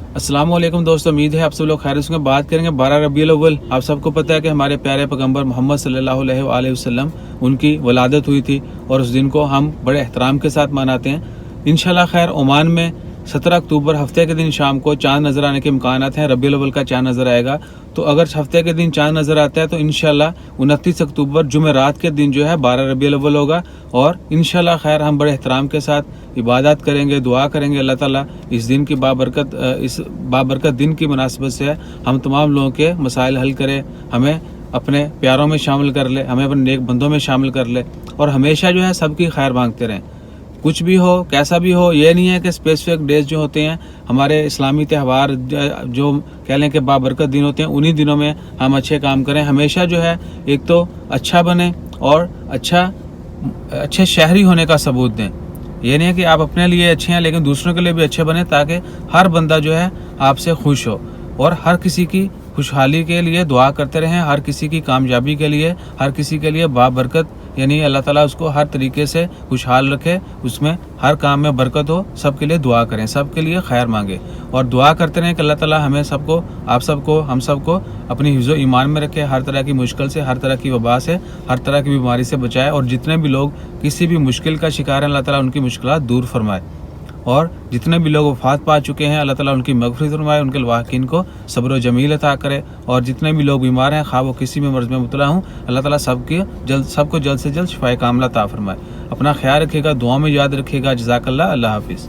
अस्सलाम वालेकुम दोस्तों, उम्मीद है आप सब लोग खैरियत से होंगे। बात करेंगे 12 रबीउल अव्वल। आप सबको पता है कि हमारे प्यारे पैगंबर मोहम्मद सल्लल्लाहु अलैहि वसल्लम उनकी वलादत हुई थी और उस दिन को हम बड़े एहतराम के साथ मनाते हैं। इंशाल्लाह खैर ओमान में 17 अक्टूबर हफ्ते के दिन शाम को चांद नज़र आने के इम्कानात हैं। रबीउल अव्वल का चांद नज़र आएगा, तो अगर हफ्ते के दिन चांद नज़र आता है तो इंशाल्लाह 29 अक्टूबर जुमेरात के दिन जो है 12 रबीउल अव्वल होगा। और इंशाल्लाह खैर हम बड़े एहतराम के साथ इबादत करेंगे, दुआ करेंगे। अल्लाह ताला इस दिन की इस बाबरकत दिन की मुनासिबत से हम तमाम लोगों के मसाइल हल करे, हमें अपने प्यारों में शामिल कर ले, हमें अपने नेक बंदों में शामिल कर ले और हमेशा जो है सबकी खैर मांगते रहें। कुछ भी हो, कैसा भी हो, ये नहीं है कि स्पेसिफिक डेज जो होते हैं हमारे इस्लामी त्यौहार जो कह लें कि बाबरकत दिन होते हैं, उन्हीं दिनों में हम अच्छे काम करें। हमेशा जो है एक तो अच्छा बने और अच्छे शहरी होने का सबूत दें। ये नहीं है कि आप अपने लिए अच्छे हैं लेकिन दूसरों के लिए भी अच्छे बने, ताकि हर बंदा जो है आपसे खुश हो और हर किसी की खुशहाली के लिए दुआ करते रहें, हर किसी की कामयाबी के लिए, हर किसी के लिए बाबरकत यानी अल्लाह ताला उसको हर तरीके से खुशहाल रखे, उसमें हर काम में बरकत हो। सबके लिए दुआ करें, सबके लिए खैर मांगे और दुआ करते रहें कि अल्लाह ताला हमें सबको, आप सबको, हम सबको अपनी हिफ्ज़ो ईमान में रखे, हर तरह की मुश्किल से, हर तरह की वबा से, हर तरह की बीमारी से बचाए और जितने भी लोग किसी भी मुश्किल का शिकार हैं अल्लाह ताला उनकी मुश्किलात दूर फरमाए। और जितने भी लोग वफ़ात पा चुके हैं अल्लाह ताला उनकी मग़फ़िरत फरमाए, उनके लवाकिन को सब्र व जमील अता करे। और जितने भी लोग बीमार हैं, खा वो किसी भी मर्ज़ में मुबतला हूँ, अल्लाह ताला सबको जल्द से जल्द शिफाए कामिला अता फरमाए। अपना ख्याल रखिएगा, दुआ में याद रखिएगा। जज़ाकल्लाह। अल्लाह हाफ़िज़।